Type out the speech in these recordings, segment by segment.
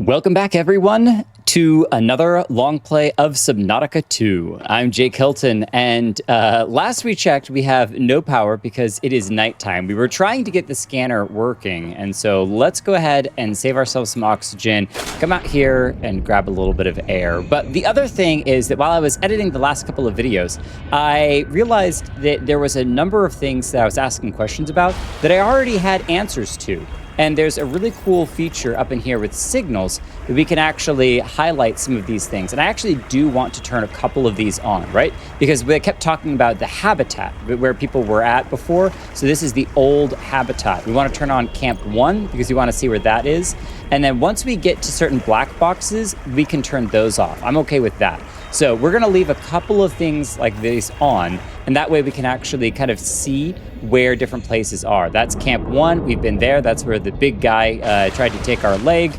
Welcome back, everyone, to another long play of Subnautica 2. I'm Jay Kelton, and last we checked, we have no power because it is nighttime. We were trying to get the scanner working, and so let's go ahead and save ourselves some oxygen, come out here and grab a little bit of air. But the other thing is that while I was editing the last couple of videos, I realized that there was a number of things that I was asking questions about that I already had answers to. And there's a really cool feature up in here with signals that we can actually highlight some of these things. And I actually do want to turn a couple of these on, right? Because we kept talking about the habitat where people were at before. So this is the old habitat. We want to turn on Camp 1 because we want to see where that is. And then once we get to certain black boxes, we can turn those off. I'm okay with that. So we're going to leave a couple of things like this on, and that way we can actually kind of see where different places are. That's Camp 1. We've been there. That's where the big guy tried to take our leg.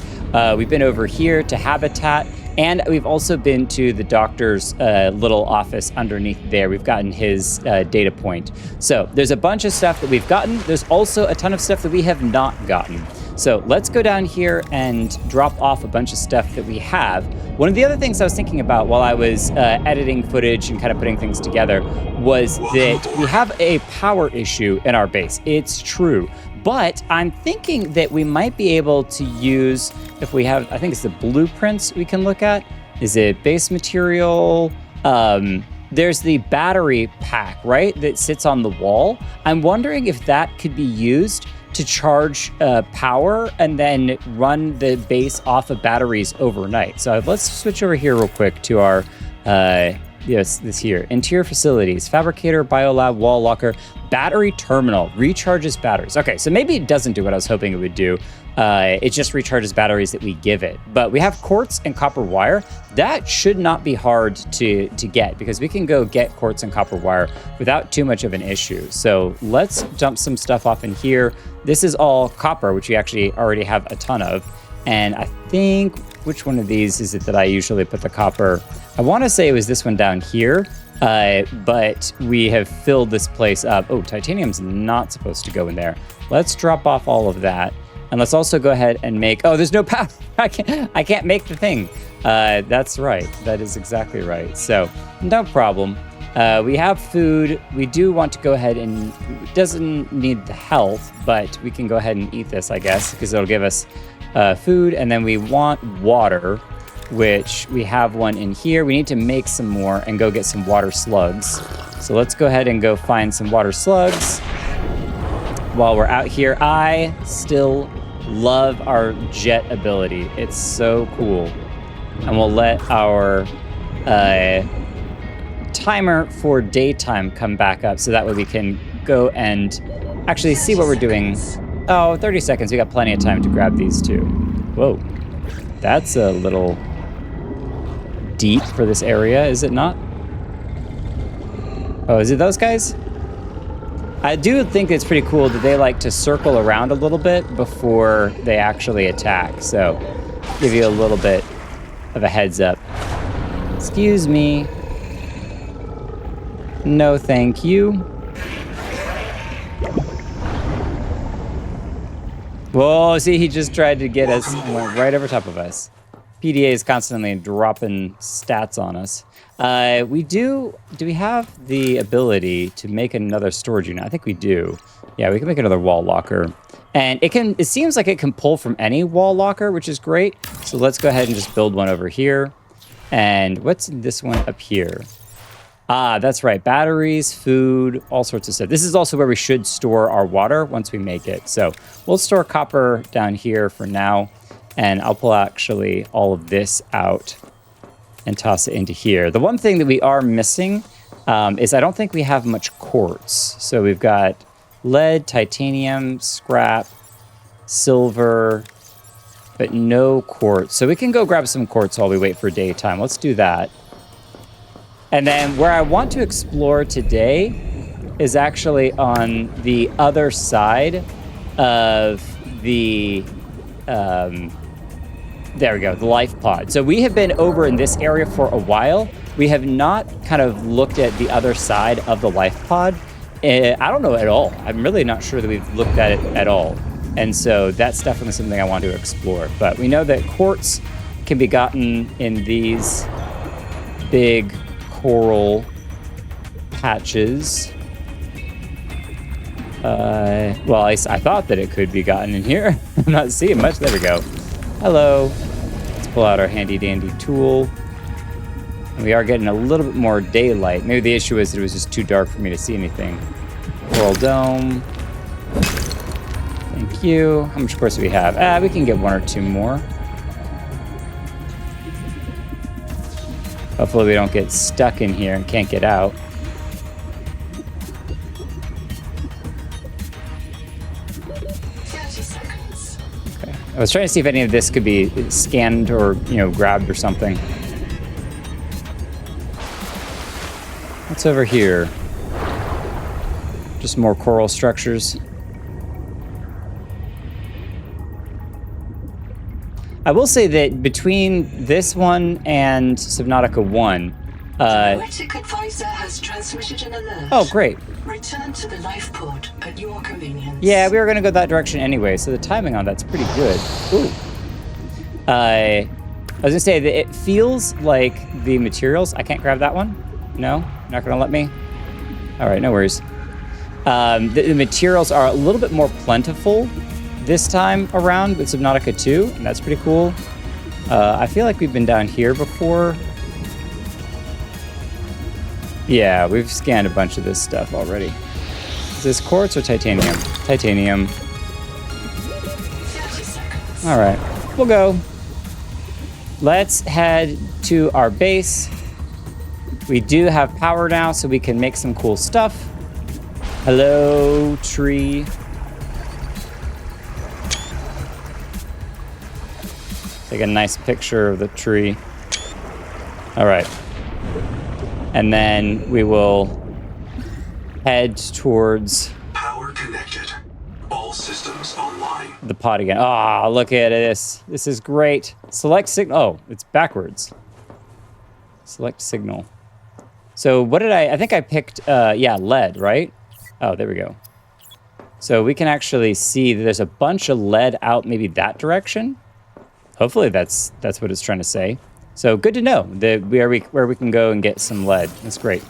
We've been over here to Habitat, and we've also been to the doctor's little office underneath there. We've gotten his data point. So there's a bunch of stuff that we've gotten. There's also a ton of stuff that we have not gotten. So let's go down here and drop off a bunch of stuff that we have. One of the other things I was thinking about while I was editing footage and kind of putting things together was that we have a power issue in our base. It's true. But I'm thinking that we might be able to use, if we have, I think it's the blueprints we can look at. Is it base material? There's the battery pack, right, that sits on the wall. I'm wondering if that could be used to charge power and then run the base off of batteries overnight. So let's switch over here real quick to our, this here. Interior facilities, fabricator, biolab, wall locker, battery terminal, recharges batteries. Okay, so maybe it doesn't do what I was hoping it would do. It just recharges batteries that we give it. But we have quartz and copper wire. That should not be hard to get because we can go get quartz and copper wire without too much of an issue. So let's dump some stuff off in here. This is all copper, which we actually already have a ton of. And I think, which one of these is it that I usually put the copper? I want to say it was this one down here, but we have filled this place up. Oh, titanium's not supposed to go in there. Let's drop off all of that. And let's also go ahead and make, oh, there's no power. I can't make the thing. That's right. That is exactly right. So no problem. We have food. We do want to go ahead and, it doesn't need the health, but we can go ahead and eat this, I guess, because it'll give us food. And then we want water, which we have one in here. We need to make some more and go get some water slugs. So let's go ahead and go find some water slugs while we're out here. I still love our jet ability. It's so cool. And we'll let our timer for daytime come back up so that way we can go and actually see what we're doing. Oh, 30 seconds. We got plenty of time to grab these two. Whoa. That's a little deep for this area, is it not? Oh, is it those guys? I do think it's pretty cool that they like to circle around a little bit before they actually attack. So give you a little bit of a heads up. Excuse me. No, thank you. Whoa, see, he just tried to get us, went right over top of us. PDA is constantly dropping stats on us. Do we have the ability to make another storage unit? I think we do. Yeah, we can make another wall locker. And it seems like it can pull from any wall locker, which is great. So let's go ahead and just build one over here. And what's this one up here? Ah, that's right. Batteries, food, all sorts of stuff. This is also where we should store our water once we make it. So we'll store copper down here for now. And I'll pull actually all of this out and toss it into here. The one thing that we are missing is I don't think we have much quartz. So we've got lead, titanium, scrap, silver, but no quartz. So we can go grab some quartz while we wait for daytime. Let's do that. And then where I want to explore today is actually on the other side of the, there we go, the life pod. So we have been over in this area for a while. We have not kind of looked at the other side of the life pod. I don't know at all. I'm really not sure that we've looked at it at all. And so that's definitely something I want to explore. But we know that quartz can be gotten in these big coral patches. Well, I thought that it could be gotten in here. I'm not seeing much. There we go. Hello. Let's pull out our handy dandy tool. And we are getting a little bit more daylight. Maybe the issue is that it was just too dark for me to see anything. Coral dome. Thank you. How much quartz do we have? We can get 1 or 2 more. Hopefully we don't get stuck in here and can't get out. Okay. I was trying to see if any of this could be scanned or, grabbed or something. What's over here? Just more coral structures. I will say that between this one and Subnautica 1, Poetic Advisor has transmitted an alert. Oh, great. Return to the life pod at your convenience. Yeah, we were going to go that direction anyway, so the timing on that's pretty good. Ooh. I was going to say that it feels like the materials... I can't grab that one? No? Not going to let me? All right, no worries. The materials are a little bit more plentiful this time around with Subnautica 2, and that's pretty cool. I feel like we've been down here before. Yeah, we've scanned a bunch of this stuff already. Is this quartz or titanium? Titanium. 30 seconds. All right, we'll go. Let's head to our base. We do have power now, so we can make some cool stuff. Hello, tree. Take a nice picture of the tree. All right. And then we will head towards... Power connected. All systems online. The pod again. Ah, look at this. This is great. Select signal. Oh, it's backwards. Select signal. So what did I think I picked, lead, right? Oh, there we go. So we can actually see that there's a bunch of lead out maybe that direction. Hopefully that's what it's trying to say. So good to know that where we can go and get some lead. That's great.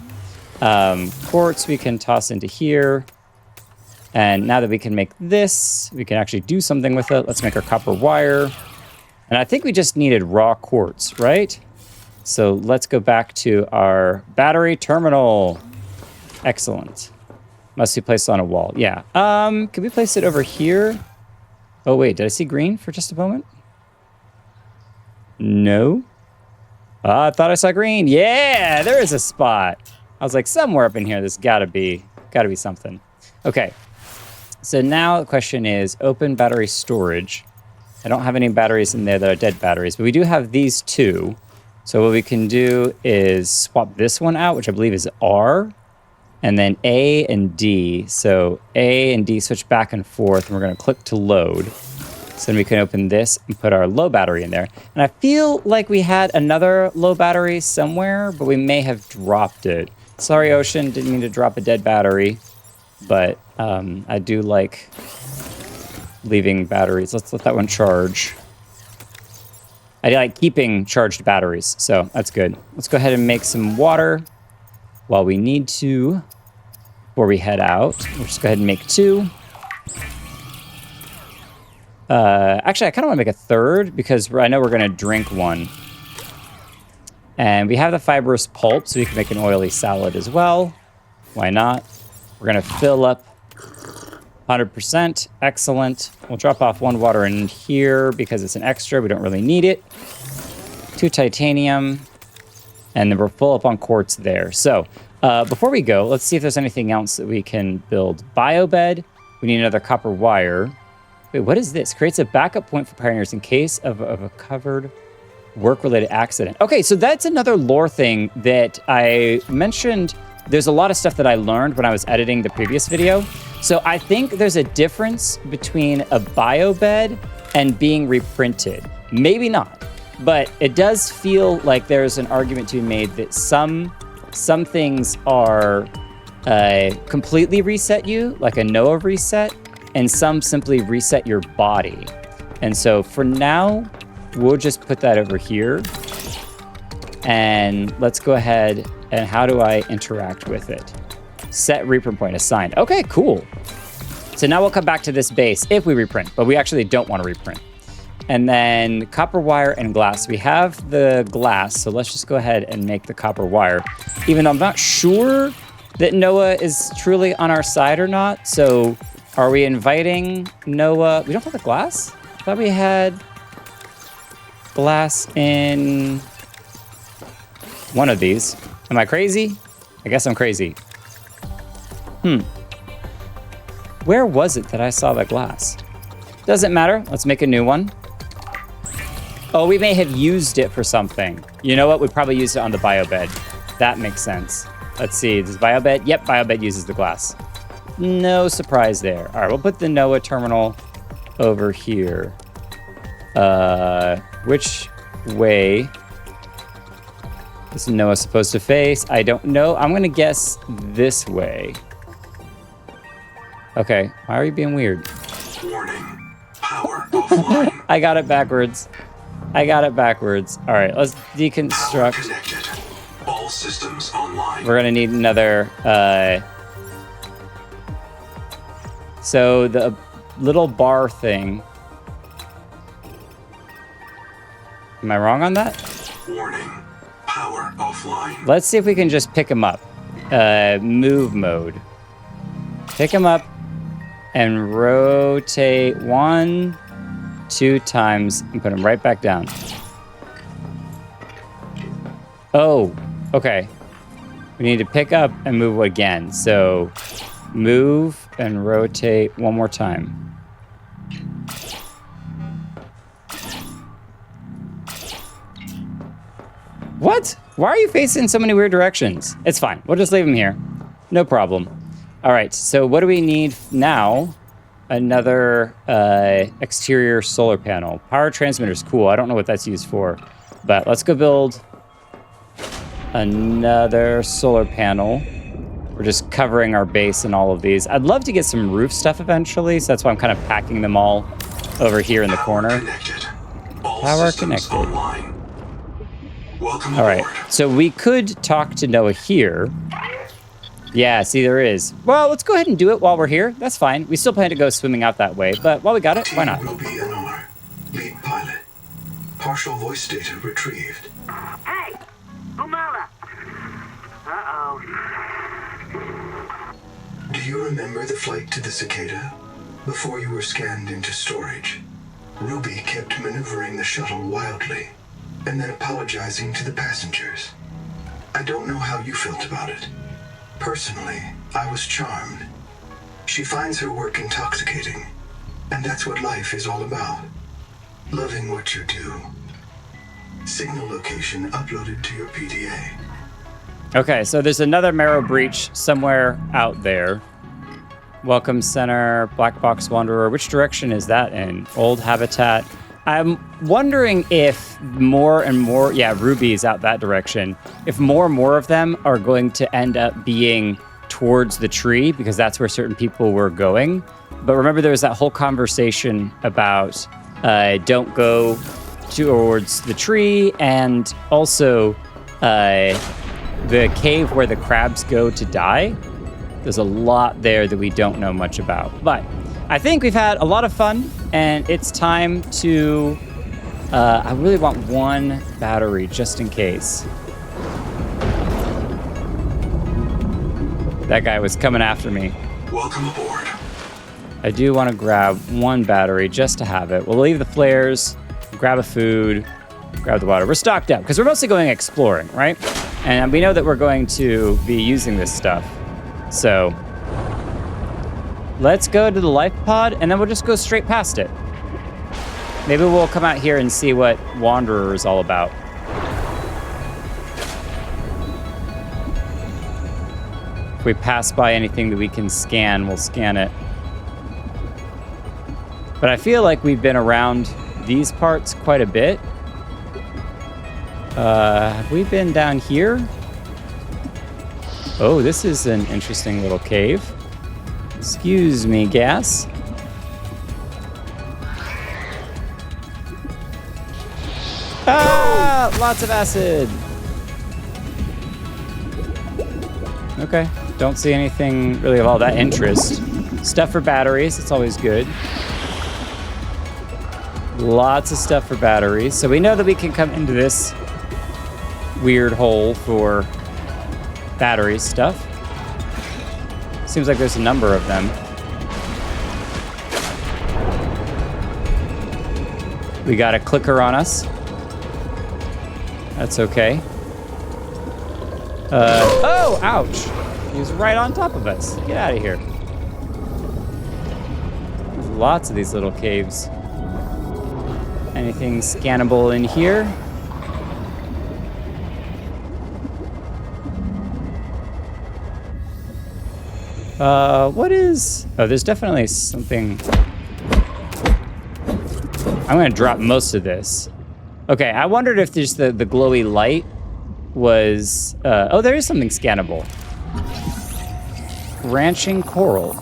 Quartz we can toss into here. And now that we can make this, we can actually do something with it. Let's make our copper wire. And I think we just needed raw quartz, right? So let's go back to our battery terminal. Excellent. Must be placed on a wall. Yeah. Can we place it over here? Oh, wait. Did I see green for just a moment? No. I thought I saw green. Yeah, there is a spot. I was like, somewhere up in here, there's gotta be something. Okay. So now the question is open battery storage. I don't have any batteries in there that are dead batteries, but we do have these two. So what we can do is swap this one out, which I believe is R, and then A and D. So A and D switch back and forth, and we're going to click to load. So then we can open this and put our low battery in there. And I feel like we had another low battery somewhere, but we may have dropped it. Sorry, Ocean, didn't mean to drop a dead battery, but I do like leaving batteries. Let's let that one charge. I like keeping charged batteries, so that's good. Let's go ahead and make some water while we need to before we head out. We'll just go ahead and make 2. Actually, I kind of want to make a 3rd because I know we're going to drink one. And we have the fibrous pulp, so we can make an oily salad as well. Why not? We're going to fill up 100%. Excellent. We'll drop off 1 water in here because it's an extra. We don't really need it. 2 titanium. And then we're full up on quartz there. So before we go, let's see if there's anything else that we can build. Biobed. We need another copper wire. Wait, what is this? Creates a backup point for pioneers in case of a covered work-related accident. Okay, so that's another lore thing that I mentioned. There's a lot of stuff that I learned when I was editing the previous video. So I think there's a difference between a biobed and being reprinted. Maybe not, but it does feel like there's an argument to be made that some things are completely reset you, like a Noah reset, and some simply reset your body. And so for now, we'll just put that over here. And let's go ahead and how do I interact with it? Set reprint point assigned. Okay, cool. So now we'll come back to this base if we reprint, but we actually don't want to reprint. And then copper wire and glass. We have the glass, so let's just go ahead and make the copper wire. Even though I'm not sure that Noah is truly on our side or not. So are we inviting Noah? We don't have the glass? I thought we had glass in one of these. Am I crazy? I guess I'm crazy. Where was it that I saw the glass? Doesn't matter. Let's make a new one. Oh, we may have used it for something. You know what? We probably used it on the biobed. That makes sense. Let's see. Does biobed? Yep, biobed uses the glass. No surprise there. All right, we'll put the Noah terminal over here. Which way is Noah supposed to face? I don't know. I'm going to guess this way. Okay. Why are you being weird? Warning. Power offline. I got it backwards. All right, let's deconstruct. Power connected. All systems online. We're gonna need another, so the little bar thing. Am I wrong on that? Warning. Power offline. Let's see if we can just pick him up. Move mode. Pick him up and rotate 1, 2 times and put him right back down. Oh, okay. We need to pick up and move again. So move and rotate one more time. What? Why are you facing so many weird directions? It's fine. We'll just leave him here. No problem. All right, so what do we need now? Another exterior solar panel. Power transmitter's cool. I don't know what that's used for, but let's go build another solar panel. We're just covering our base and all of these. I'd love to get some roof stuff eventually, so that's why I'm kind of packing them all over here in the corner. Connected. All Power systems connected. online. Welcome All right, aboard. so we could talk to Noah here. Yeah, see, there is. Well, let's go ahead and do it while we're here. That's fine. We still plan to go swimming out that way, but while we got it, why not? Ruby NR. Lead pilot. Partial voice data retrieved. Hey! Umala! Uh-oh. Do you remember the flight to the Cicada? Before you were scanned into storage, Ruby kept maneuvering the shuttle wildly, and then apologizing to the passengers. I don't know how you felt about it. Personally, I was charmed. She finds her work intoxicating, and that's what life is all about. Loving what you do. Signal location uploaded to your PDA. Okay, so there's another marrow breach somewhere out there. Welcome Center, Black Box Wanderer. Which direction is that in? Old Habitat. I'm wondering if more and more, yeah, Ruby's out that direction. If more and more of them are going to end up being towards the tree, because that's where certain people were going. But remember, there was that whole conversation about don't go towards the tree, and also the cave where the crabs go to die. There's a lot there that we don't know much about. But I think we've had a lot of fun, and it's time to... I really want one battery, just in case. That guy was coming after me. Welcome aboard. I do want to grab one battery, just to have it. We'll leave the flares, grab a food, grab the water. We're stocked up, because we're mostly going exploring, right? And we know that we're going to be using this stuff. So... let's go to the life pod, and then we'll just go straight past it. Maybe we'll come out here and see what Wanderer is all about. If we pass by anything that we can scan, we'll scan it. But I feel like we've been around these parts quite a bit. Have we been down here? Oh, this is an interesting little cave. Excuse me, gas. lots of acid. Okay, don't see anything really of all that interest. Stuff for batteries, it's always good. Lots of stuff for batteries. So we know that we can come into this weird hole for battery stuff. Seems like there's a number of them. We got a clicker on us. That's okay. Oh, ouch. He was right on top of us. Get out of here. There's lots of these little caves. Anything scannable in here? What is... Oh, there's definitely something... I'm gonna drop most of this. Okay, I wondered if there's the glowy light was... oh, there is something scannable. Branching coral.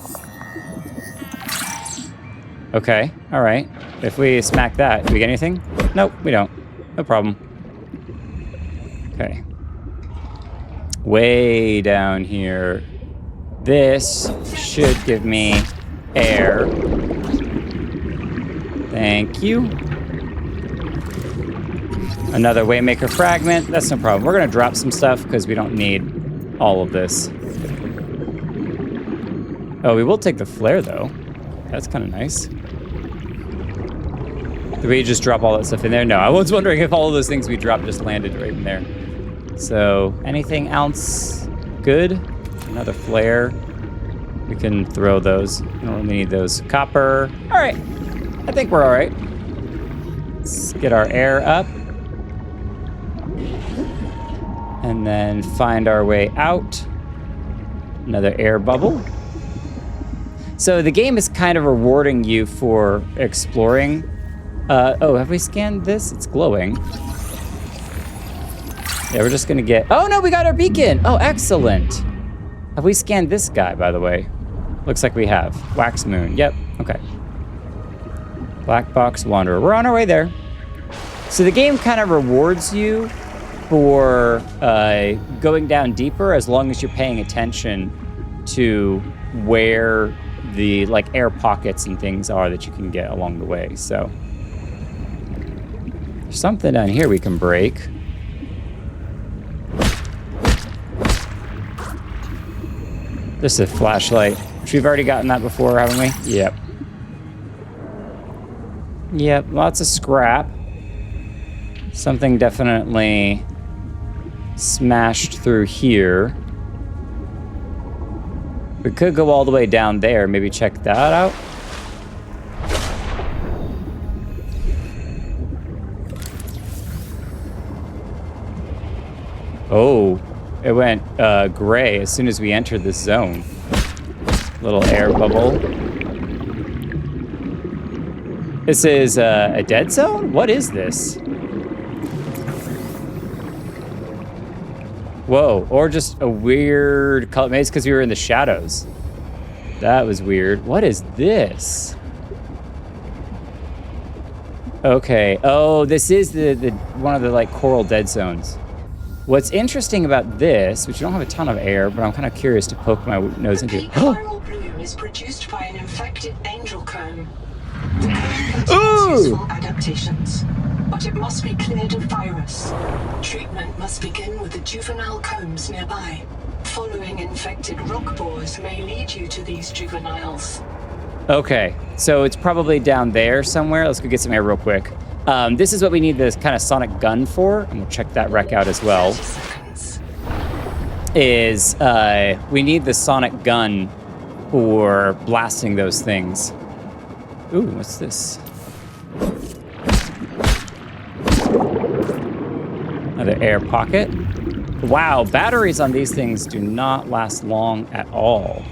Okay, all right. If we smack that, do we get anything? Nope, we don't. No problem. Okay. Way down here. This should give me air. Thank you. Another Waymaker fragment. That's no problem. We're gonna drop some stuff because we don't need all of this. Oh, we will take the flare though. That's kind of nice. Did we just drop all that stuff in there? No, I was wondering if all of those things we dropped just landed right in there. So, anything else good? Another flare. We can throw those. I don't really need those. Copper. All right. I think we're all right. Let's get our air up. And then find our way out. Another air bubble. So the game is kind of rewarding you for exploring. Oh, have we scanned this? It's glowing. Yeah, we're just gonna get... Oh no, we got our beacon! Oh, excellent. Have we scanned this guy, by the way? Looks like we have. Wax Moon, yep, okay. Black Box Wanderer, we're on our way there. So the game kind of rewards you for going down deeper as long as you're paying attention to where the like air pockets and things are that you can get along the way, so. There's something down here we can break. This is a flashlight, which we've already gotten that before, haven't we? Yep. Yep, lots of scrap. Something definitely smashed through here. We could go all the way down there, maybe check that out. Oh, it went gray as soon as we entered this zone. Little air bubble. This is a dead zone? What is this? Whoa, or just a weird color. Maybe it's because we were in the shadows. That was weird. What is this? Okay, oh, this is the one of the like coral dead zones. What's interesting about this, which you don't have a ton of air, but I'm kind of curious to poke my nose into. The peak viral bloom is produced by an infected angel comb. The comb contains useful adaptations, but it must be cleared of virus. Treatment must begin with the juvenile combs nearby. Following infected rock boars may lead you to these juveniles. Okay, so it's probably down there somewhere. Let's go get some air real quick. This is what we need this kind of sonic gun for, and we'll check that wreck out as well. 30 seconds. Is we need the sonic gun for blasting those things. Ooh, what's this? Another air pocket. Wow, batteries on these things do not last long at all.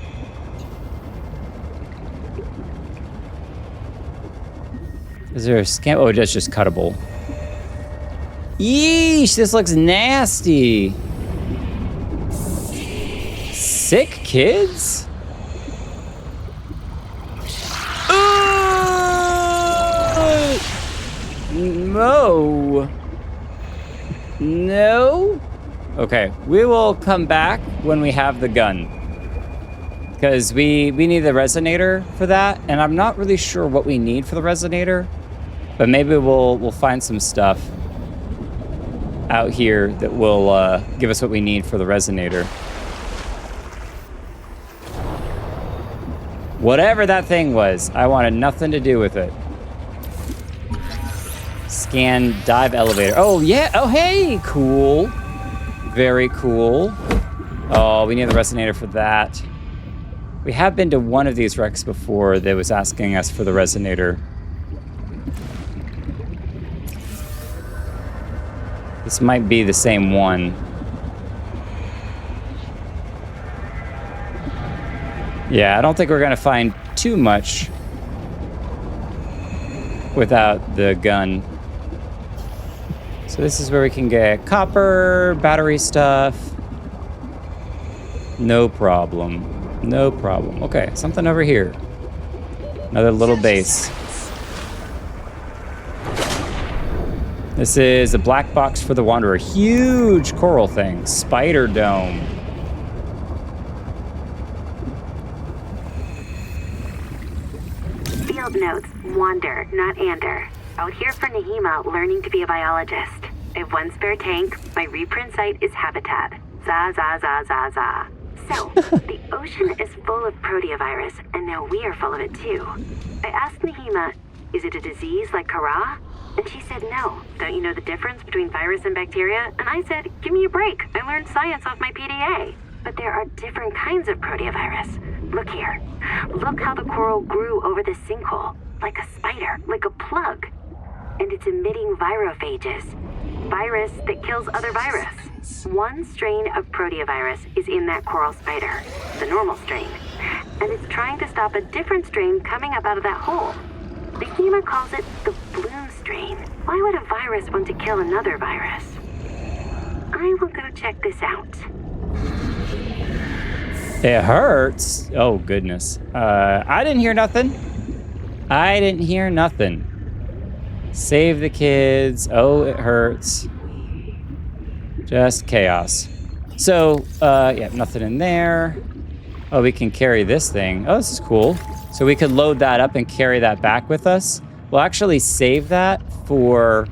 Is there a scan? Oh, that's just cuttable. Yeesh, this looks nasty. Sick kids? No. No? Okay, we will come back when we have the gun. Because we need the resonator for that, and I'm not really sure what we need for the resonator, but maybe we'll find some stuff out here that will give us what we need for the resonator. Whatever that thing was, I wanted nothing to do with it. Scan dive elevator. Oh, yeah. Oh, hey. Cool. Very cool. Oh, we need the resonator for that. We have been to one of these wrecks before that was asking us for the resonator. This might be the same one. Yeah, I don't think we're gonna find too much without the gun. So this is where we can get copper, battery stuff. No problem. No problem. Okay, something over here. Another little base. This is a black box for the Wanderer. Huge coral thing. Spider dome. Field notes, wander, not ander. Out here for Nahima, learning to be a biologist. I have one spare tank. My reprint site is habitat. Za, za, za, za, za. So, the ocean is full of proteovirus, and now we are full of it too. I asked Nahima, is it a disease like Kara? And she said no. Don't you know the difference between virus and bacteria? And I said, give me a break. I learned science off my PDA. But there are different kinds of proteovirus. Look here. Look how the coral grew over the sinkhole. Like a spider, like a plug. And it's emitting virophages. Virus that kills other virus. One strain of proteovirus is in that coral spider, the normal strain. And it's trying to stop a different strain coming up out of that hole. Nahima calls it the bloom strain. Why would a virus want to kill another virus? I will go check this out. It hurts. Oh, goodness. I didn't hear nothing. I didn't hear nothing. Save the kids. Oh, it hurts. Just chaos. So, yeah, nothing in there. Oh, we can carry this thing. Oh, this is cool. So we could load that up and carry that back with us. We'll actually save that for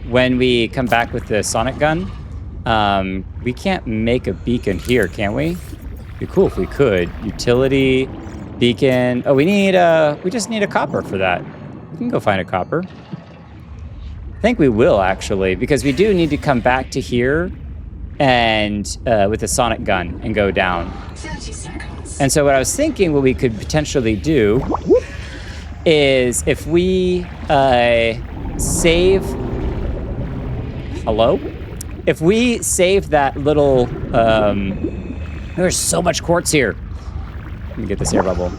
when we come back with the sonic gun. We can't make a beacon here, can we? It'd be cool if we could. Utility, beacon. Oh, we just need a copper for that. We can go find a copper. I think we will, actually, because we do need to come back to here and with the sonic gun and go down. 30 seconds. And so what I was thinking what we could potentially do is if we save... Hello? If we save that little... there's so much quartz here. Let me get this air bubble.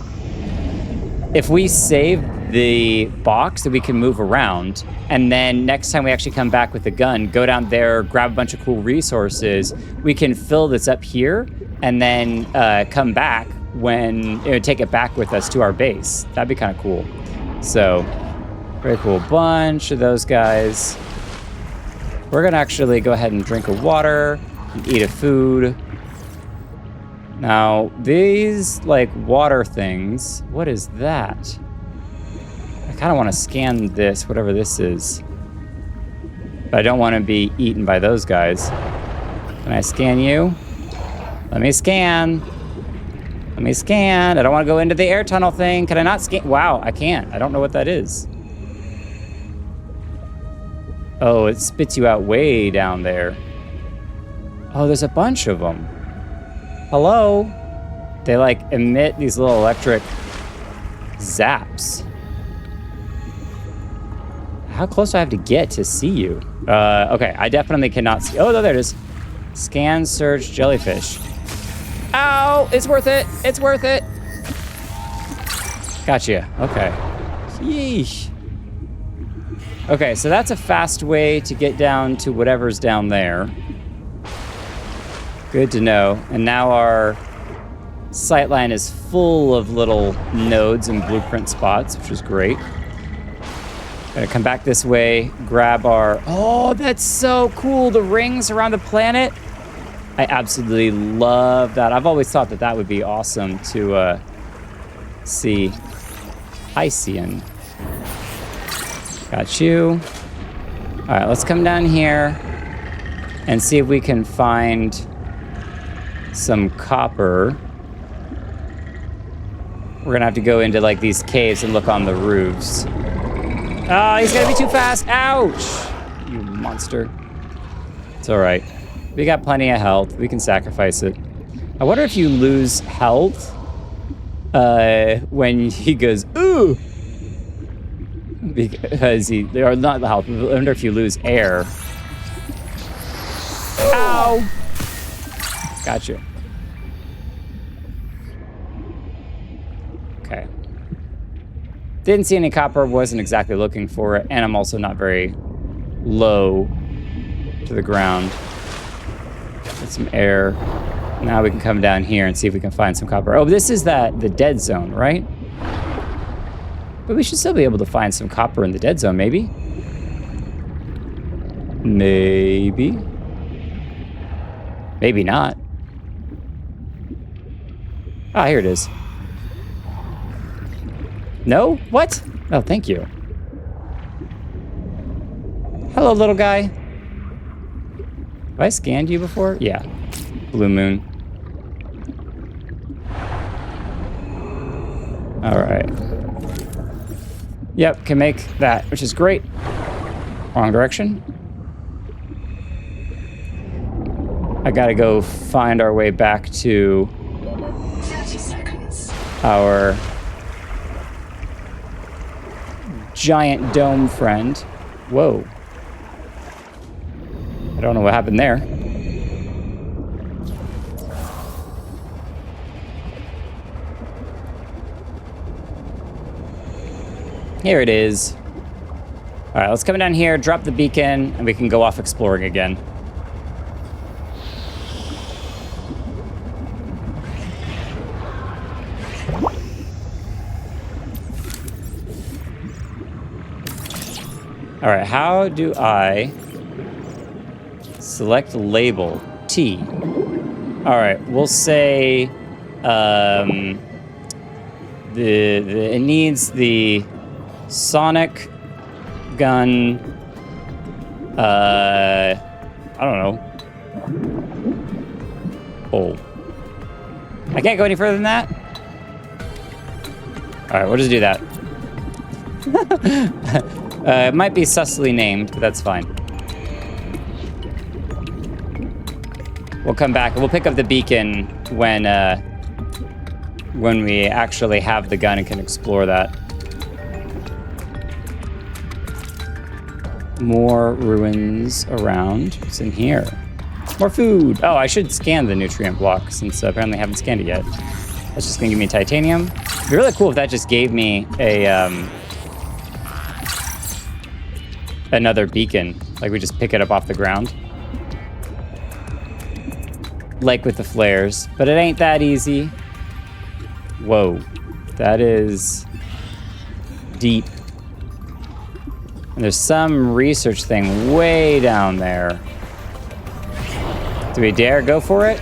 If we save the box that we can move around, and then next time we actually come back with the gun, go down there, grab a bunch of cool resources, we can fill this up here, and then come back when, take it back with us to our base. That'd be kind of cool. So, very cool. Bunch of those guys. We're gonna actually go ahead and drink a water, and eat a food. Now, these, like, water things, what is that? I kind of want to scan this, whatever this is. But I don't want to be eaten by those guys. Can I scan you? Let me scan. Let me scan. I don't want to go into the air tunnel thing. Can I not scan? Wow, I can't. I don't know what that is. Oh, it spits you out way down there. Oh, there's a bunch of them. Hello? They, like, emit these little electric zaps. How close do I have to get to see you? Okay, I definitely cannot see. Oh, no, there it is. Scan, search, jellyfish. Ow! It's worth it! It's worth it! Gotcha. Okay. Yeesh. Okay, so that's a fast way to get down to whatever's down there. Good to know. And now our sightline is full of little nodes and blueprint spots, which is great. Gonna come back this way, grab our... Oh, that's so cool. The rings around the planet. I absolutely love that. I've always thought that that would be awesome to see. Ician. Got you. All right, let's come down here and see if we can find some copper. We're gonna have to go into like these caves and look on the roofs. Oh, he's gonna be too fast. Ouch! You monster. It's all right. We got plenty of health. We can sacrifice it. I wonder if you lose health when he goes, ooh! Because or not the health. I wonder if you lose air. Ow! Gotcha. Okay. Didn't see any copper, wasn't exactly looking for it, and I'm also not very low to the ground. Get some air. Now we can come down here and see if we can find some copper. Oh, this is the dead zone, right? But we should still be able to find some copper in the dead zone, maybe? Maybe. Maybe not. Ah, here it is. No? What? Oh, thank you. Hello, little guy. Have I scanned you before? Yeah. Blue moon. All right. Yep, can make that, which is great. Wrong direction. I gotta go find our way back to 30 seconds. our giant dome friend. Whoa. I don't know what happened there. Here it is. All right, let's come down here, drop the beacon, and we can go off exploring again. All right, how do I select label? T. All right, we'll say it needs the sonic gun. I don't know. Oh, I can't go any further than that. All right, we'll just do that. It might be sussily named, but that's fine. We'll come back. We'll pick up the beacon when we actually have the gun and can explore that. More ruins around. What's in here? More food. Oh, I should scan the nutrient block since apparently I haven't scanned it yet. That's just gonna give me titanium. It'd be really cool if that just gave me a another beacon. Like we just pick it up off the ground. Like with the flares. But it ain't that easy. Whoa. That is deep. And there's some research thing way down there. Do we dare go for it?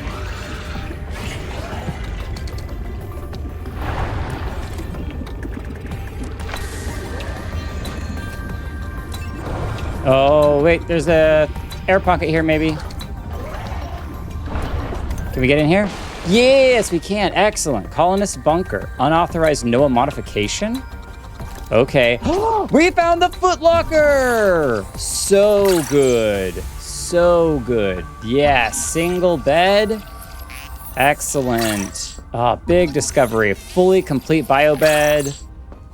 Oh, wait, there's a air pocket here, maybe. Can we get in here? Yes, we can. Excellent. Colonist bunker. Unauthorized NOAA modification? Okay. We found the footlocker! So good. So good. Yeah, single bed. Excellent. Oh, big discovery. Fully complete bio bed.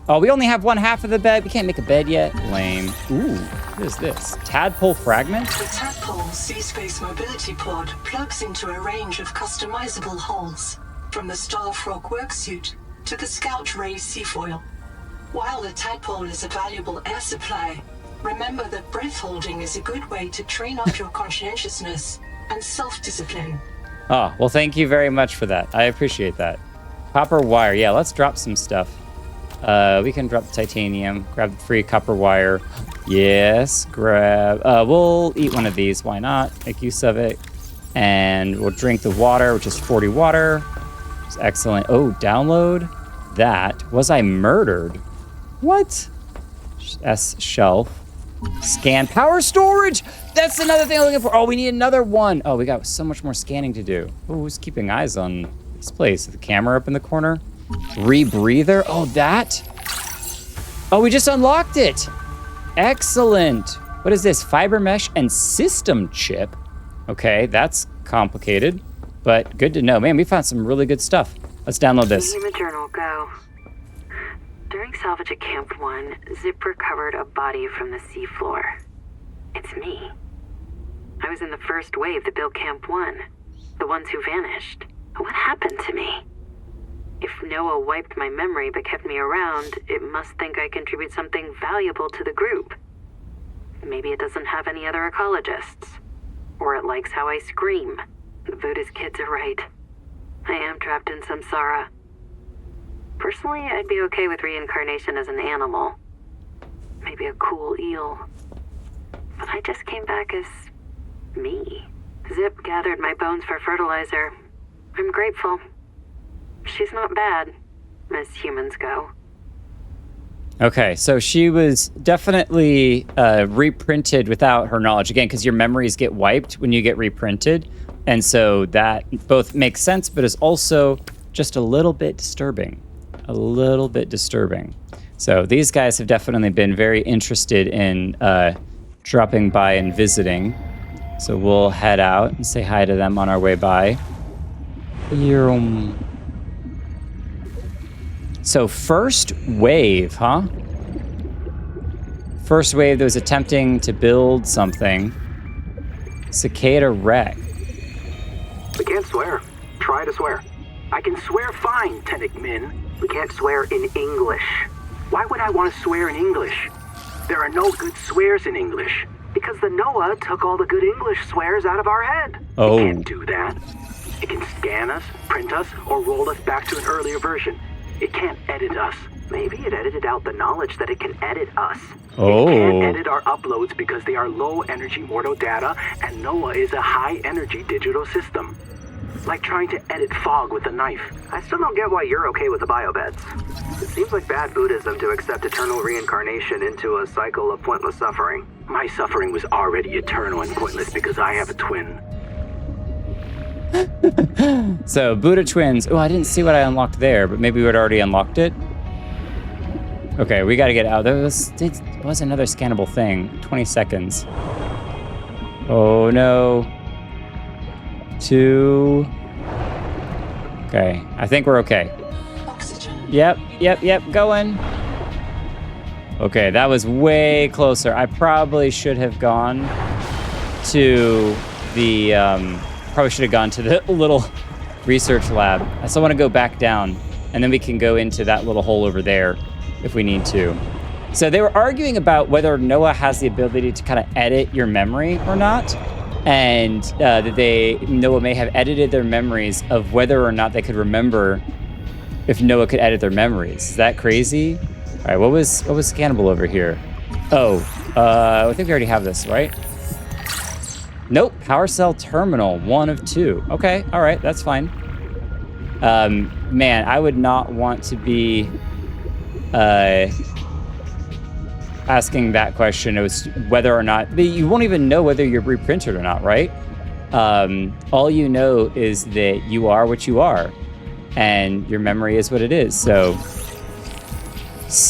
Oh, we only have one half of the bed. We can't make a bed yet. Lame. Ooh, what is this? Tadpole fragment? The Tadpole Sea-Space Mobility Pod plugs into a range of customizable hulls, from the Starfrog worksuit to the Scout Ray seafoil. While the Tadpole is a valuable air supply, remember that breath holding is a good way to train up your conscientiousness and self-discipline. Oh, well, thank you very much for that. I appreciate that. Copper wire. Yeah, let's drop some stuff. We can drop the titanium, grab the free copper wire. Yes, grab. We'll eat one of these. Why not? Make use of it. And we'll drink the water, which is 40 water. It's excellent. Oh, download that. Was I murdered? What? S shelf. Scan power storage. That's another thing I'm looking for. Oh, we need another one. Oh, we got so much more scanning to do. Oh, who's keeping eyes on this place? The camera up in the corner. Rebreather. Oh, that. Oh, we just unlocked it. Excellent. What is this? Fiber mesh and system chip. Okay, that's complicated, but good to know. Man, we found some really good stuff. Let's download this. Name a journal, go. During salvage at Camp 1, Zip recovered a body from the seafloor. It's me. I was in the first wave that built Camp 1. The ones who vanished. What happened to me? If Noah wiped my memory but kept me around, it must think I contribute something valuable to the group. Maybe it doesn't have any other ecologists. Or it likes how I scream. The Buddhist kids are right. I am trapped in samsara. Personally, I'd be okay with reincarnation as an animal. Maybe a cool eel. But I just came back as me. Zip gathered my bones for fertilizer. I'm grateful. She's not bad, as humans go. Okay, so she was definitely reprinted without her knowledge. Again, because your memories get wiped when you get reprinted. And so that both makes sense, but is also just a little bit disturbing. A little bit disturbing. So these guys have definitely been very interested in dropping by and visiting. So we'll head out and say hi to them on our way by. So first wave, huh? First wave that was attempting to build something. Cicada wreck. We can't swear. Try to swear. I can swear fine, Tennick Min. We can't swear in English. Why would I want to swear in English? There are no good swears in English. Because the Noah took all the good English swears out of our head. Oh. It can't do that. It can scan us, print us, or roll us back to an earlier version. It can't edit us. Maybe it edited out the knowledge that it can edit us. Oh. It can't edit our uploads because they are low-energy mortal data, and Noah is a high-energy digital system. Like trying to edit fog with a knife. I still don't get why you're okay with the biobeds. It seems like bad Buddhism to accept eternal reincarnation into a cycle of pointless suffering. My suffering was already eternal and pointless because I have a twin. So Buddha twins. Oh, I didn't see what I unlocked there, but maybe we had already unlocked it. Okay, we got to get out. There was another scannable thing. 20 seconds. Oh no. 2. Okay, I think we're okay. Oxygen. Yep, going. Okay, that was way closer. I probably should have gone to the, little research lab. I still want to go back down, and then we can go into that little hole over there if we need to. So they were arguing about whether Noah has the ability to kind of edit your memory or not. And that Noah may have edited their memories of whether or not they could remember if Noah could edit their memories. Is that crazy? All right, what was scannable over here? Oh, I think we already have this, right? Nope, power cell terminal, 1 of 2. Okay, all right, that's fine. Man, I would not want to be asking that question. It was whether or not, you won't even know whether you're reprinted or not, right? All you know is that you are what you are, and your memory is what it is. So,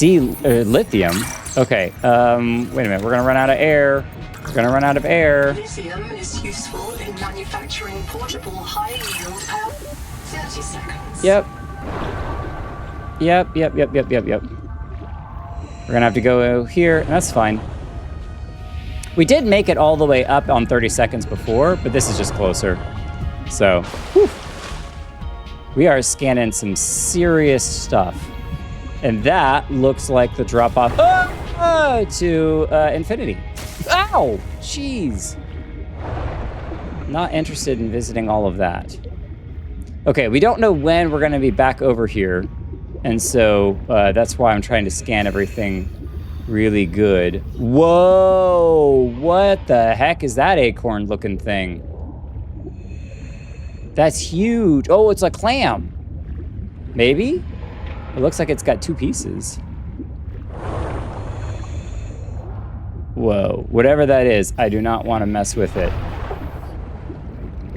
lithium. Okay, wait a minute, we're gonna run out of air. Lithium is useful in manufacturing portable high-yield power. 30 seconds. Yep. We're gonna have to go here, and that's fine. We did make it all the way up on 30 seconds before, but this is just closer. So, whew. We are scanning some serious stuff. And that looks like the drop-off to infinity. Ow! Jeez. Not interested in visiting all of that. Okay, we don't know when we're gonna be back over here. And so that's why I'm trying to scan everything really good. Whoa! What the heck is that acorn-looking thing? That's huge. Oh, it's a clam. Maybe? It looks like it's got 2 pieces. Whoa. Whatever that is, I do not want to mess with it.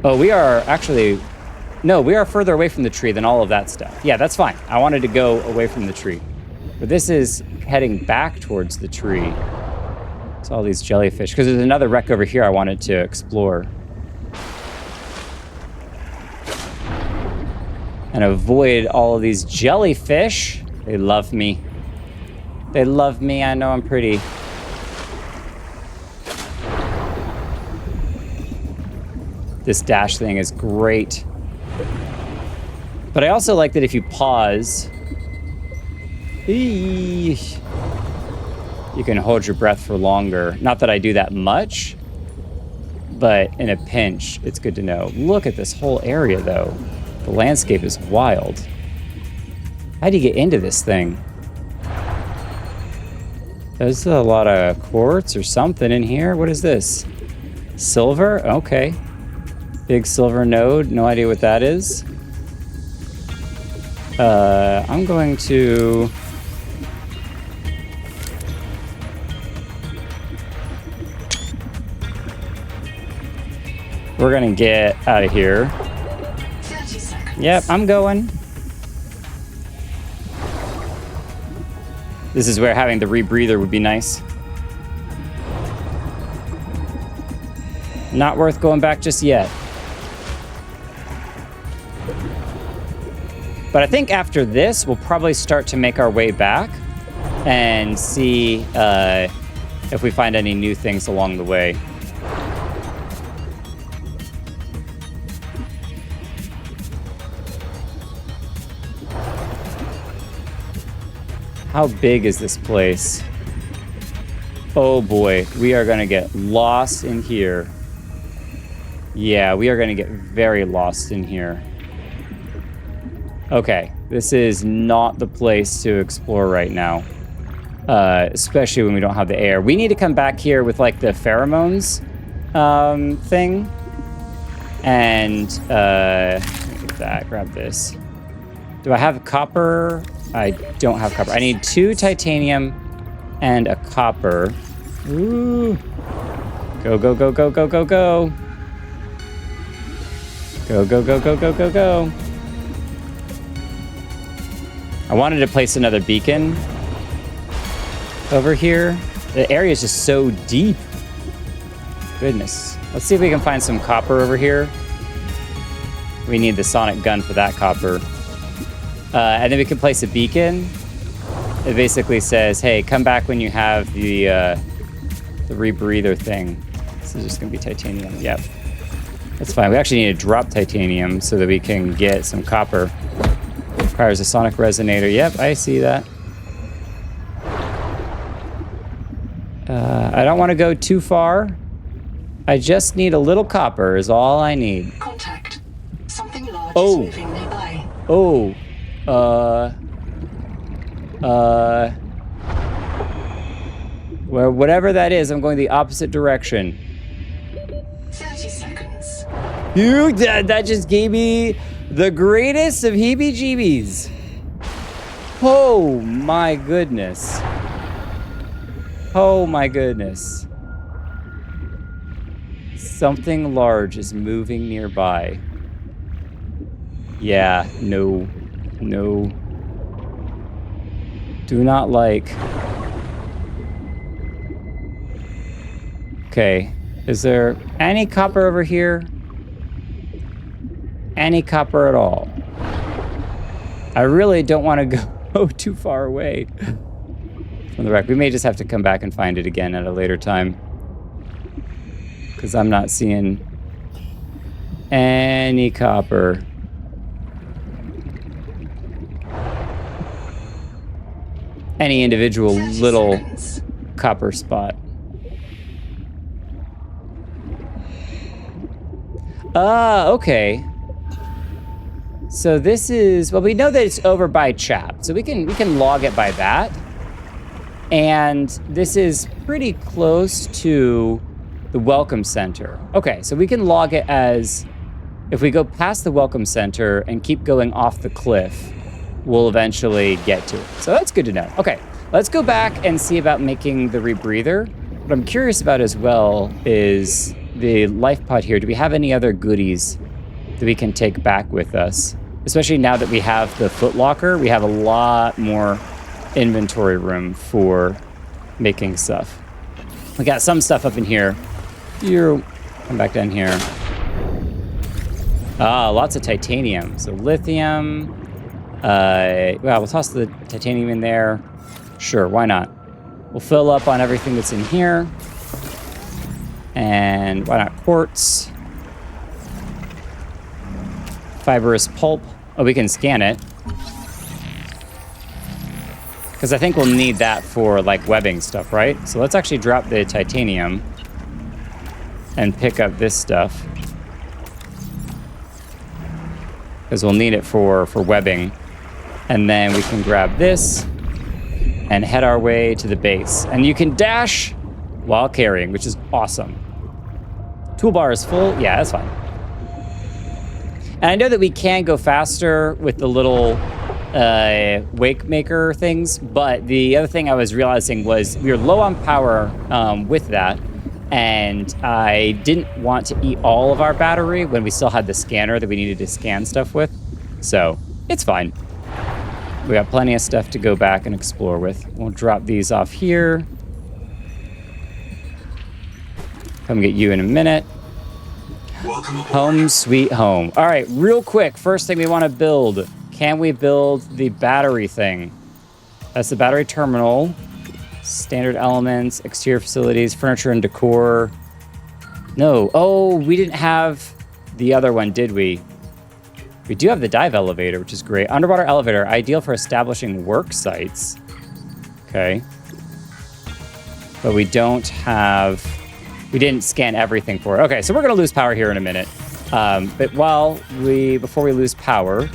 Oh, we are actually... No, we are further away from the tree than all of that stuff. Yeah, that's fine. I wanted to go away from the tree. But this is heading back towards the tree. It's all these jellyfish. Because there's another wreck over here I wanted to explore. And avoid all of these jellyfish. They love me. They love me. I know I'm pretty. This dash thing is great. But I also like that if you pause, you can hold your breath for longer. Not that I do that much, but in a pinch, it's good to know. Look at this whole area, though. The landscape is wild. How do you get into this thing? There's a lot of quartz or something in here. What is this? Silver? Okay. Big silver node. No idea what that is. I'm going to... We're gonna get out of here. 30 seconds. Yep, I'm going. This is where having the rebreather would be nice. Not worth going back just yet. But I think after this, we'll probably start to make our way back and see if we find any new things along the way. How big is this place? Oh boy, we are gonna get lost in here. Yeah, we are gonna get very lost in here. Okay, this is not the place to explore right now. Especially when we don't have the air. We need to come back here with like the pheromones thing. And let me get that, grab this. Do I have copper? I don't have copper. I need 2 titanium and a copper. Ooh. Go, go, go, go, go, go, go. Go, go, go, go, go, go, go. I wanted to place another beacon over here. The area is just so deep. Goodness. Let's see if we can find some copper over here. We need the sonic gun for that copper. And then we can place a beacon. It basically says, hey, come back when you have the rebreather thing. This is just gonna be titanium, yep. That's fine, we actually need to drop titanium so that we can get some copper. Requires a sonic resonator, yep, I see that. I don't wanna go too far. I just need a little copper is all I need. Contact. Something large is moving nearby. Oh. Well, whatever that is, I'm going the opposite direction. 30 seconds. That just gave me the greatest of heebie-jeebies. Oh my goodness. Oh my goodness. Something large is moving nearby. Yeah, no. No. Do not like. Okay. Is there any copper over here? Any copper at all? I really don't want to go too far away from the wreck. We may just have to come back and find it again at a later time. Because I'm not seeing any copper. Any individual little copper spot. Okay. So this is, well, we know that it's over by chat, so we can log it by that. And this is pretty close to the Welcome Center. Okay, so we can log it as, if we go past the Welcome Center and keep going off the cliff, we'll eventually get to it. So that's good to know. Okay, let's go back and see about making the rebreather. What I'm curious about as well is the life pod here. Do we have any other goodies that we can take back with us? Especially now that we have the footlocker, we have a lot more inventory room for making stuff. We got some stuff up in here. You come back down here. Ah, lots of titanium. So lithium. Well, we'll toss the titanium in there. Sure, why not? We'll fill up on everything that's in here. And why not quartz? Fibrous pulp. Oh, we can scan it. Because I think we'll need that for like webbing stuff, right? So let's actually drop the titanium and pick up this stuff. Because we'll need it for webbing. And then we can grab this and head our way to the base. And you can dash while carrying, which is awesome. Toolbar is full. Yeah, that's fine. And I know that we can go faster with the little wake maker things, but the other thing I was realizing was we were low on power with that, and I didn't want to eat all of our battery when we still had the scanner that we needed to scan stuff with. So it's fine. We got plenty of stuff to go back and explore with. We'll drop these off here. Come get you in a minute. Welcome aboard. Home sweet home. All right, real quick, first thing we want to build. Can we build the battery thing? That's the battery terminal. Standard elements, exterior facilities, furniture and decor. No. Oh, we didn't have the other one, did we? We do have the dive elevator, which is great. Underwater elevator, ideal for establishing work sites. Okay. But we don't have... We didn't scan everything for it. Okay, so we're going to lose power here in a minute. But before we lose power,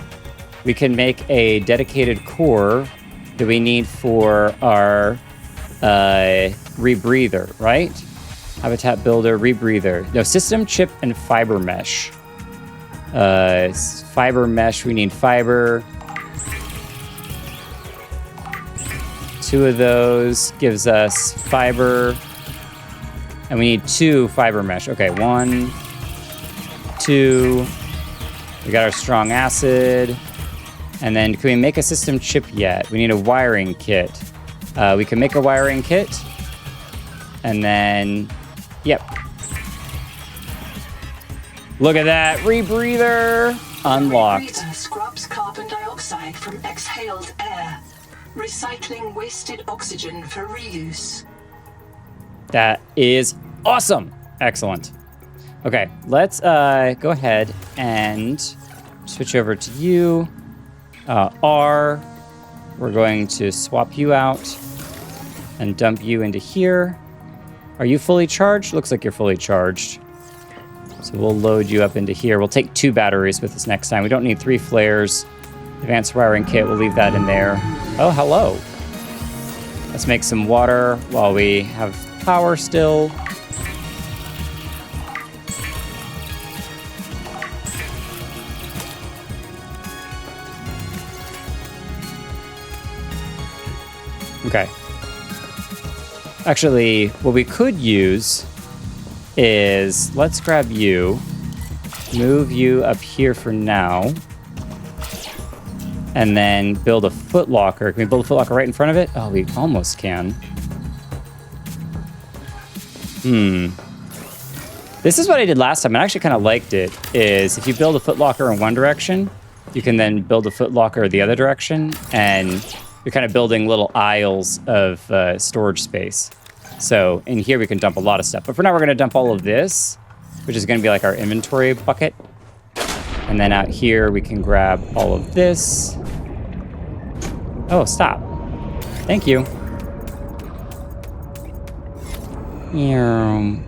we can make a dedicated core that we need for our rebreather, right? Habitat builder, rebreather. No, system, chip, and fiber mesh. Fiber mesh, we need fiber. 2 of those gives us fiber. And we need 2 fiber mesh. Okay, 1, 2. We got our strong acid. And then can we make a system chip yet? We need a wiring kit. We can make a wiring kit. And then, yep. Look at that, rebreather unlocked. The rebreather scrubs carbon dioxide from exhaled air, recycling wasted oxygen for reuse. That is awesome. Excellent. Okay, let's go ahead and switch over to you. R, we're going to swap you out and dump you into here. Are you fully charged? Looks like you're fully charged. So we'll load you up into here. We'll take 2 batteries with us next time. We don't need 3 flares. Advanced wiring kit, we'll leave that in there. Oh, hello. Let's make some water while we have power still. Okay. Actually, what we could use is, let's grab you, move you up here for now, and then build a footlocker. Can we build a footlocker right in front of it? Oh, we almost can. This is what I did last time. I actually kind of liked it, is if you build a footlocker in one direction, you can then build a footlocker the other direction, and you're kind of building little aisles of storage space. So in here, we can dump a lot of stuff. But for now, we're going to dump all of this, which is going to be like our inventory bucket. And then out here, we can grab all of this. Oh, stop. Thank you.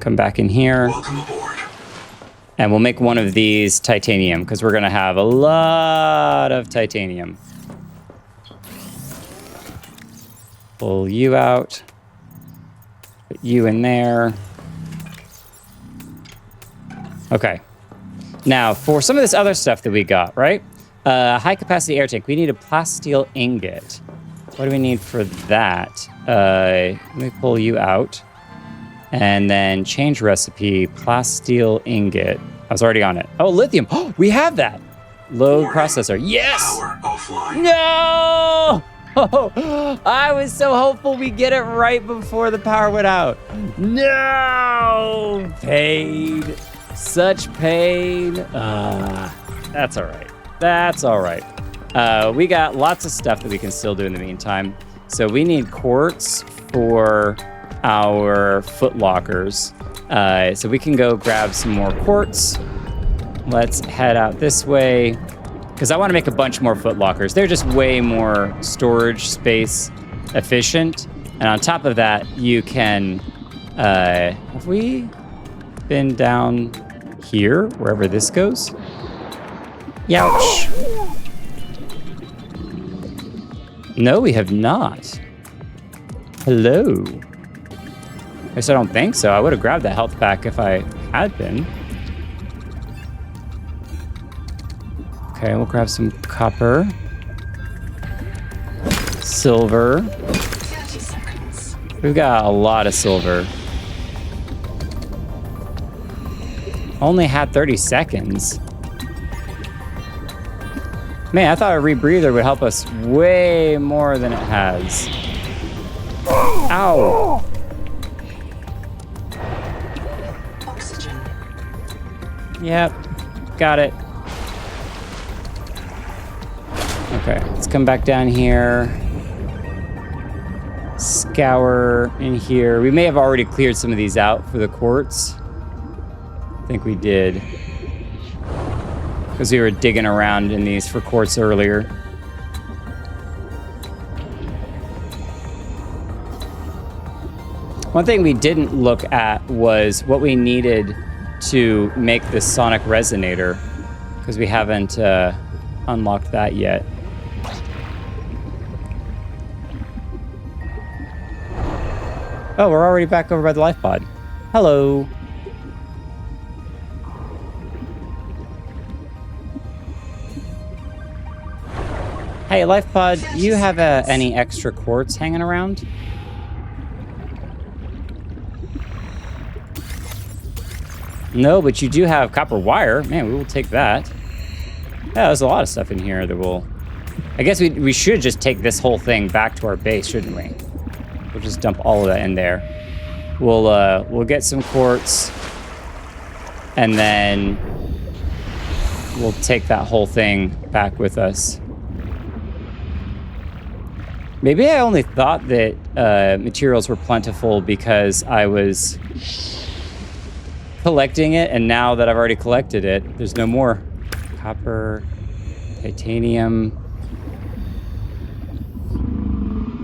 Come back in here. Welcome aboard. And we'll make one of these titanium, because we're going to have a lot of titanium. Pull you out. Put you in there. Okay. Now, for some of this other stuff that we got, right? High-capacity air tank. We need a plasteel ingot. What do we need for that? Let me pull you out. And then change recipe, plasteel ingot. I was already on it. Oh, lithium. Oh, we have that. Load Warning. processor. Yes! Power offline. No! Oh, I was so hopeful we get it right before the power went out. No! Pain. Such pain. That's all right. That's all right. We got lots of stuff that we can still do in the meantime. So we need quartz for our foot lockers. So we can go grab some more quartz. Let's head out this way, because I want to make a bunch more foot lockers. They're just way more storage space efficient. And on top of that, you can, have we been down here, wherever this goes? Youch. No, we have not. Hello. I guess I don't think so. I would have grabbed that health pack if I had been. Okay, we'll grab some copper. Silver. 30 seconds. We've got a lot of silver. Only had 30 seconds. Man, I thought a rebreather would help us way more than it has. Ow! Oxygen. Yep, got it. Okay, let's come back down here. Scour in here. We may have already cleared some of these out for the quartz. I think we did. Because we were digging around in these for quartz earlier. One thing we didn't look at was what we needed to make the sonic resonator, because we haven't unlocked that yet. Oh, we're already back over by the life pod. Hello. Hey, life pod, you have any extra quartz hanging around? No, but you do have copper wire. Man, we will take that. Yeah, there's a lot of stuff in here that we'll... I guess we should just take this whole thing back to our base, shouldn't we? We'll just dump all of that in there. We'll get some quartz, and then we'll take that whole thing back with us. Maybe I only thought that materials were plentiful because I was collecting it, and now that I've already collected it, there's no more. Copper, titanium.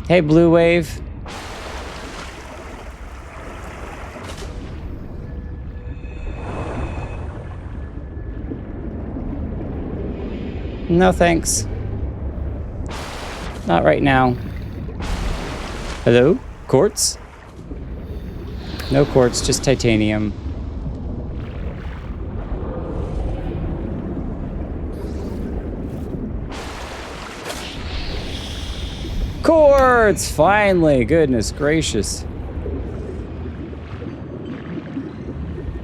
Hey, Blue Wave. No thanks. Not right now. Hello? Quartz? No quartz, just titanium. Quartz! Finally! Goodness gracious.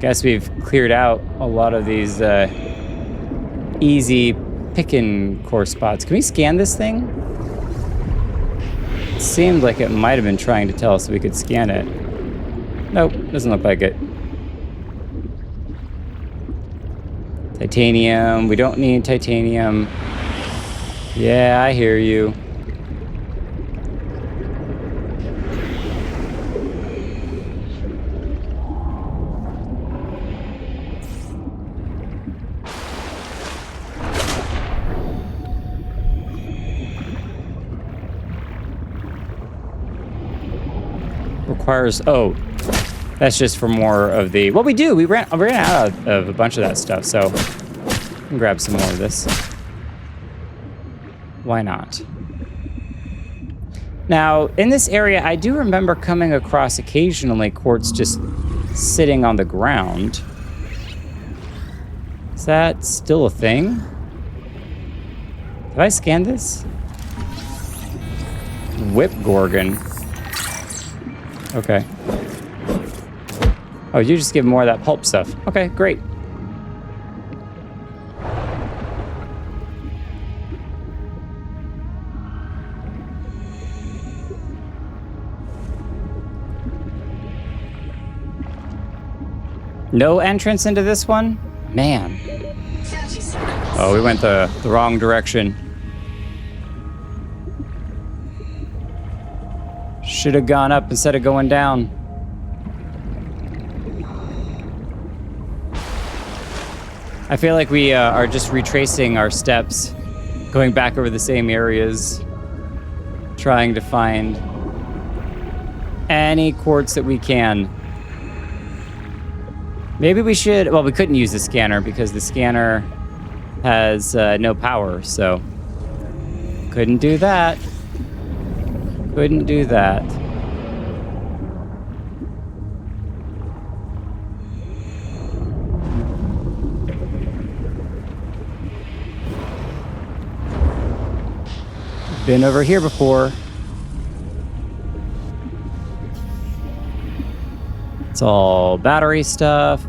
Guess we've cleared out a lot of these easy picking core spots. Can we scan this thing? It seemed like it might have been trying to tell us we could scan it. Nope, doesn't look like it. Titanium. We don't need titanium. Yeah, I hear you. Requires, oh, That's just for more of the... Well, we do. We ran out of a bunch of that stuff, so... I can grab some more of this. Why not? Now, in this area, I do remember coming across occasionally quartz just sitting on the ground. Is that still a thing? Did I scan this? Whip Gorgon. Okay. Oh, you just give more of that pulp stuff. Okay, great. No entrance into this one? Man. 30 seconds. Oh, we went the wrong direction. Should have gone up instead of going down. I feel like we are just retracing our steps, going back over the same areas, trying to find any quartz that we can. Maybe we should... Well, we couldn't use the scanner because the scanner has no power, so... Couldn't do that. Couldn't do that. Been over here before. It's all battery stuff.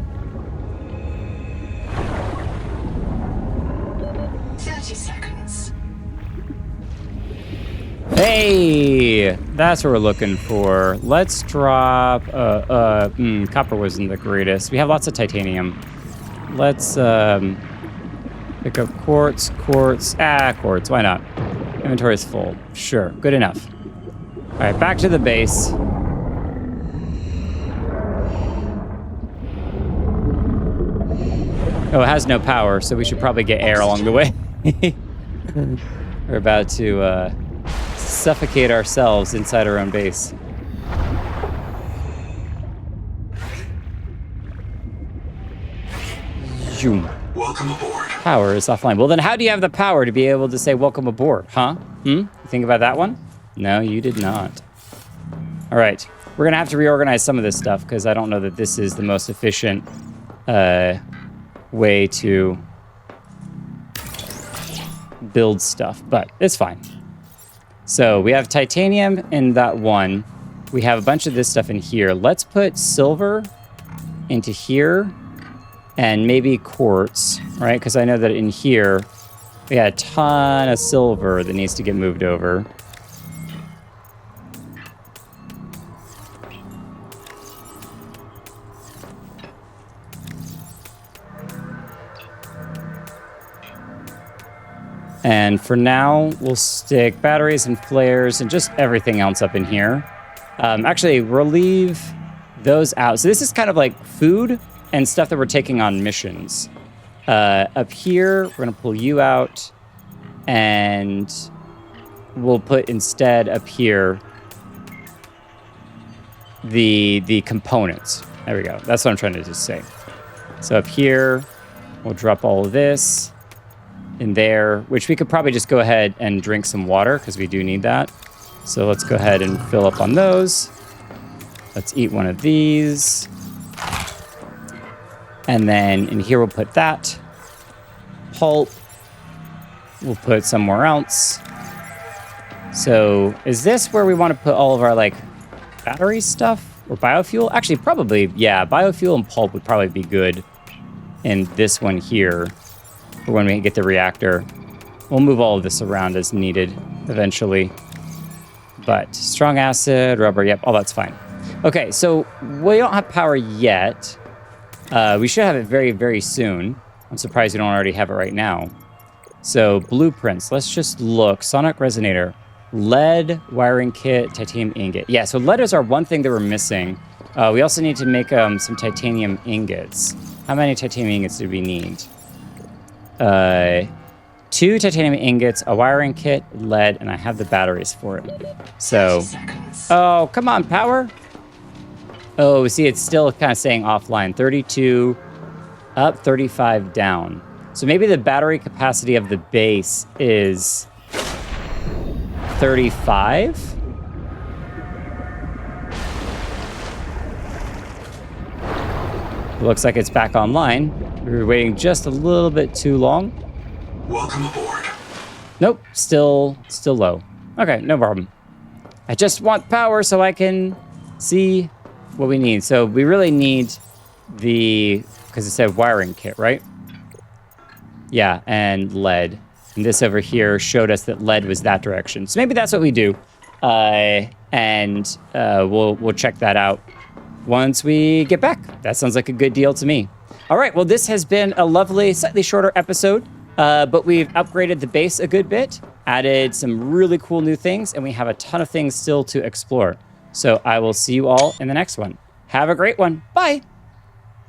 30 seconds. Hey, that's what we're looking for. Let's drop. Copper wasn't the greatest. We have lots of titanium. Let's pick up quartz. Quartz. Why not? Inventory is full. Sure, good enough. All right, back to the base. Oh, it has no power, so we should probably get air along the way. We're about to suffocate ourselves inside our own base. Zoom. Welcome aboard. Power is offline. Well, then how do you have the power to be able to say welcome aboard, huh? You think about that one? No, you did not. All right. We're going to have to reorganize some of this stuff because I don't know that this is the most efficient way to build stuff, but it's fine. So we have titanium in that one. We have a bunch of this stuff in here. Let's put silver into here and maybe quartz, right? Because I know that in here we got a ton of silver that needs to get moved over. And for now, we'll stick batteries and flares and just everything else up in here. Actually, we'll leave those out. So this is kind of like food and stuff that we're taking on missions. Up here, we're going to pull you out. And we'll put instead up here the components. There we go. That's what I'm trying to just say. So up here, we'll drop all of this in there, which we could probably just go ahead and drink some water because we do need that. So let's go ahead and fill up on those. Let's eat one of these. And then in here we'll put that. Pulp. We'll put somewhere else. So is this where we want to put all of our like battery stuff or biofuel? Actually, probably, yeah, biofuel and pulp would probably be good in this one here. For when we get the reactor. We'll move all of this around as needed eventually. But strong acid, rubber, yep, all that's fine. Okay, so we don't have power yet. We should have it very, very soon. I'm surprised we don't already have it right now. So blueprints, let's just look. Sonic resonator, lead, wiring kit, titanium ingot. Yeah, so lead is our one thing that we're missing. We also need to make some titanium ingots. How many titanium ingots do we need? 2 titanium ingots, a wiring kit, lead, and I have the batteries for it. So, oh, come on, power. Oh, see, it's still kind of saying offline. 32 up, 35 down. So maybe the battery capacity of the base is 35? It looks like it's back online. We were waiting just a little bit too long. Welcome aboard. Nope, still low. Okay, no problem. I just want power so I can see what we need. So we really need because it said wiring kit, right? Yeah, and lead. And this over here showed us that lead was that direction. So maybe that's what we do. We'll check that out once we get back. That sounds like a good deal to me. All right, well, this has been a lovely, slightly shorter episode, but we've upgraded the base a good bit, added some really cool new things, and we have a ton of things still to explore. So I will see you all in the next one. Have a great one. Bye.